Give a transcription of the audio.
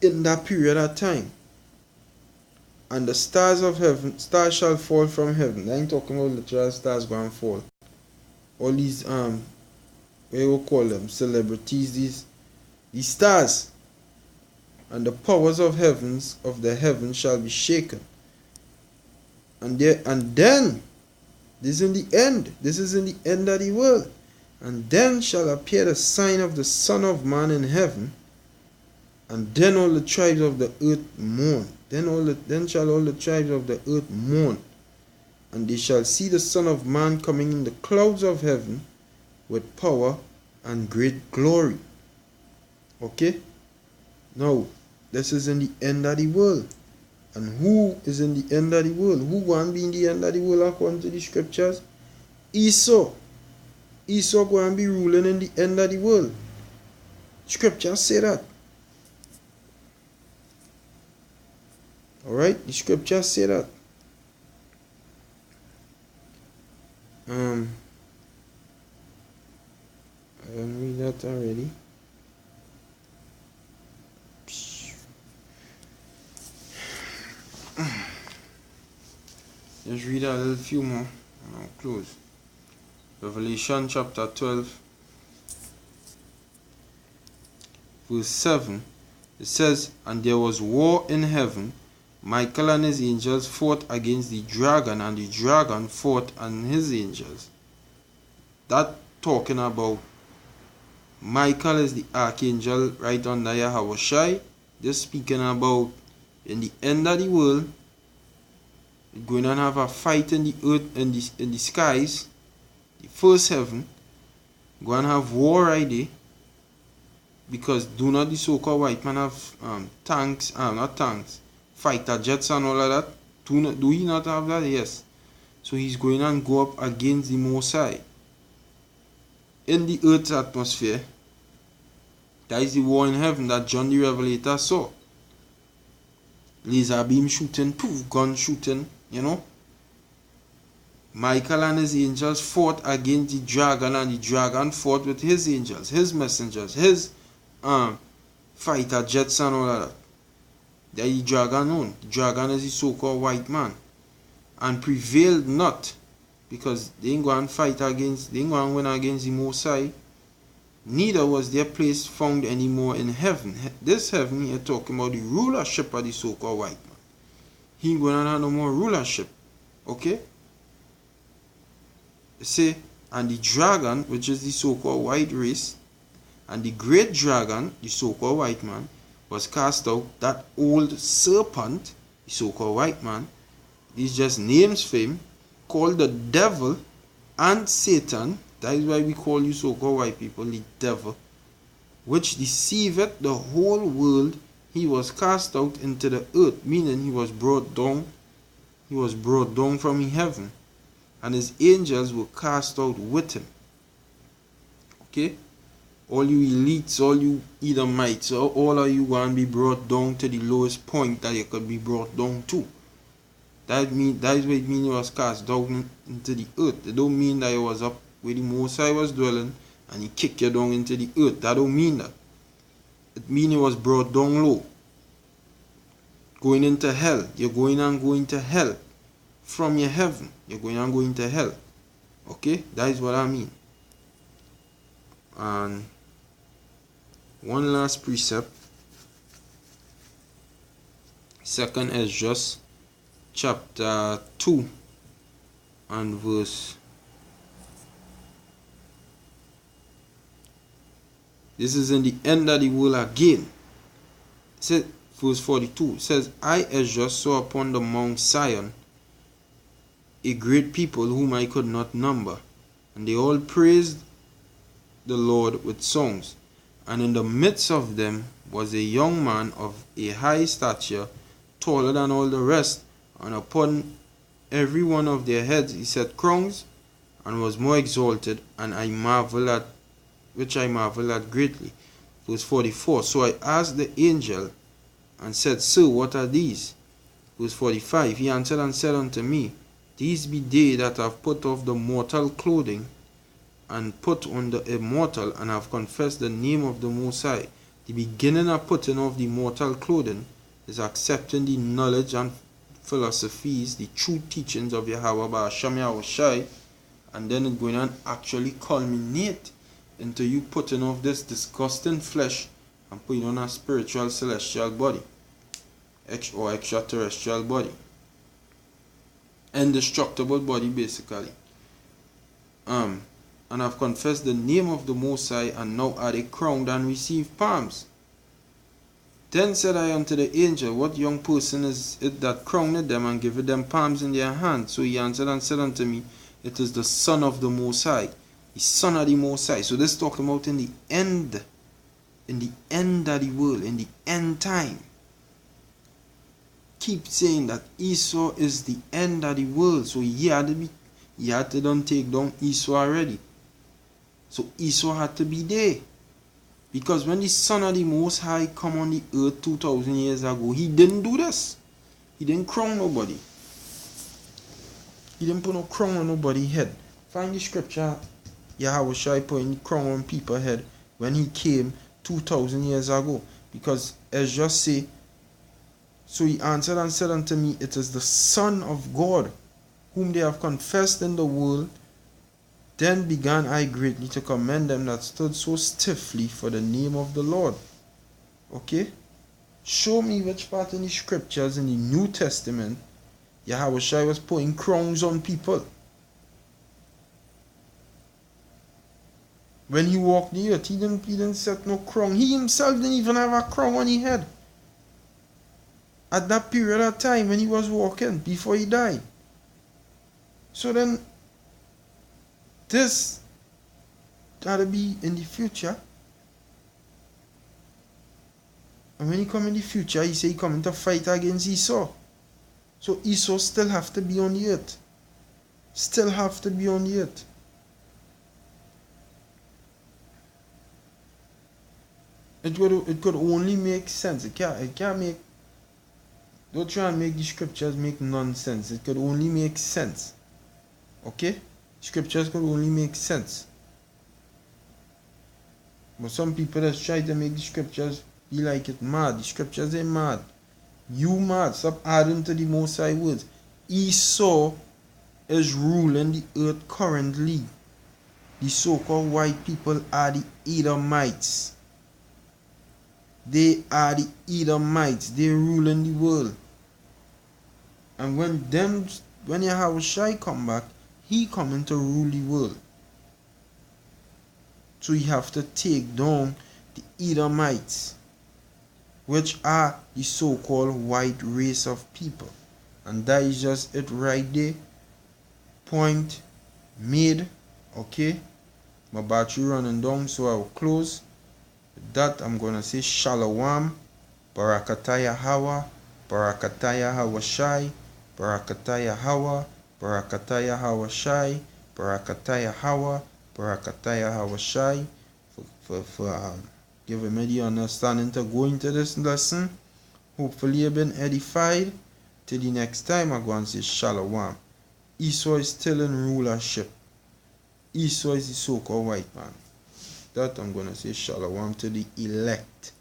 in that period of time. And the stars of heaven, stars shall fall from heaven. I ain't talking about literal stars going to fall. All these what you call them, celebrities, these stars. And the powers of the heavens shall be shaken. And then this is in the end. This is in the end of the world. And then shall appear the sign of the Son of Man in heaven. And then all the tribes of the earth mourn. Then shall all the tribes of the earth mourn. And they shall see the Son of Man coming in the clouds of heaven with power and great glory. Okay? Now, this is in the end of the world. And who is in the end of the world? Who going to be in the end of the world according to the scriptures? Esau. Esau going to be ruling in the end of the world. Scriptures say that. Alright? The scriptures say that. I didn't read that already. Just read a little few more and I'll close. Revelation chapter 12 verse 7. It says, and there was war in heaven. Michael and his angels fought against the dragon, and the dragon fought and his angels. That talking about Michael is the archangel right under Yahweh. This speaking about in the end of the world, we're going to have a fight in the earth, in the skies, the first heaven. We're going to have war right there. Because do not the so-called white man have tanks, not tanks, fighter jets and all of that? Do he not have that? Yes. So he's going and go up against the Most High. In the earth's atmosphere, that is the war in heaven that John the Revelator saw. Laser beam shooting, poof, gun shooting, you know. Michael and his angels fought against the dragon, and the dragon fought with his angels, his messengers, his fighter jets and all of that. That the dragon owned. The dragon is the so-called white man. And prevailed not, because they ain't going to fight against, they ain't going to win against the Most High. Neither was their place found anymore in heaven. This heaven here talking about the rulership of the so-called white man. He ain't going to have no more rulership. Okay? Say, and the dragon, which is the so-called white race, and the great dragon, the so-called white man, was cast out. That old serpent, the so-called white man, these just names for him, called the devil and Satan. That is why we call you so-called white people the devil, which deceiveth the whole world. He was cast out into the earth, meaning he was brought down. He was brought down from heaven, and his angels were cast out with him. Okay? All you elites, all you Edomites, all of you going to be brought down to the lowest point that you could be brought down to. That is what it means he was cast down into the earth. It don't mean that he was up where the Most High was dwelling and he kicked you down into the earth. That don't mean that. It means he was brought down low. Going into hell. You're going to hell. From your heaven, you're going to hell. Okay? That is what I mean. And one last precept. Second Esdras chapter 2 and verse. This is in the end of the world again. It says, verse 42. It says, I Esdras saw upon the Mount Zion a great people whom I could not number, and they all praised the Lord with songs. And in the midst of them was a young man of a high stature, taller than all the rest, and upon every one of their heads he set crowns, and was more exalted, and I marvel at greatly. Verse 44. So I asked the angel and said, Sir, what are these? Verse 45. He answered and said unto me, These be they that have put off the mortal clothing, and put on the immortal, and have confessed the name of the Most High. The beginning of putting off the mortal clothing is accepting the knowledge and philosophies, the true teachings of Yahweh by Hashem Yahushai, and then it's going to actually culminate into you putting off this disgusting flesh and putting on a spiritual celestial body or extraterrestrial body, indestructible body basically. And I've confessed the name of the Most High, and now are they crowned and receive palms. Then said I unto the angel, what young person is it that crowned them and giveth them palms in their hand? So he answered and said unto me, it is the Son of the Most High, the Son of the Most High. So this is talking about in the end of the world, in the end time. Keep saying that Esau is the end of the world. So he had to done take down Esau already. So Esau had to be there. Because when the Son of the Most High come on the earth 2,000 years ago, he didn't do this. He didn't crown nobody. He didn't put no crown on nobody's head. Find the scripture, Yahushua putting the crown on people's head when he came 2,000 years ago. Because as just say, so he answered and said unto me, it is the Son of God, whom they have confessed in the world. Then began I greatly to commend them that stood so stiffly for the name of the Lord. Okay? Show me which part in the scriptures in the New Testament Yahushua was putting crowns on people. When he walked the earth, he didn't set no crown. He himself didn't even have a crown on his head. At that period of time when he was walking, before he died. So then, this gotta be in the future. And when he come in the future, he say he coming to fight against Esau. So Esau still have to be on the earth. Still have to be on the earth. It could only make sense. It can't make. Don't try and make the scriptures make nonsense. It could only make sense. Okay? Scriptures could only make sense. But some people just try to make the scriptures be like it mad. The scriptures ain't mad. You mad. Stop adding to the Most High words. Esau is ruling the earth currently. The so-called white people are the Edomites. They are the Edomites. They ruling the world. And when Yahushua come back, he coming to rule the world. So you have to take down the Edomites, which are the so-called white race of people. And that is just it right there. Point made. Okay. My battery running down, so I will close. With that, I'm going to say Shalom, Barakataya Hawa, Barakataya Hawashai, Barakataya Hawa, Barakataya Hawashai, Barakataya Hawa, Barakataya Hawashai, for giving me the understanding to go into this lesson. Hopefully you've been edified. Till the next time, I'm going to say Shalom. Esau is still in rulership. Esau is the so-called white man. That I'm going to say Shalom to the elect.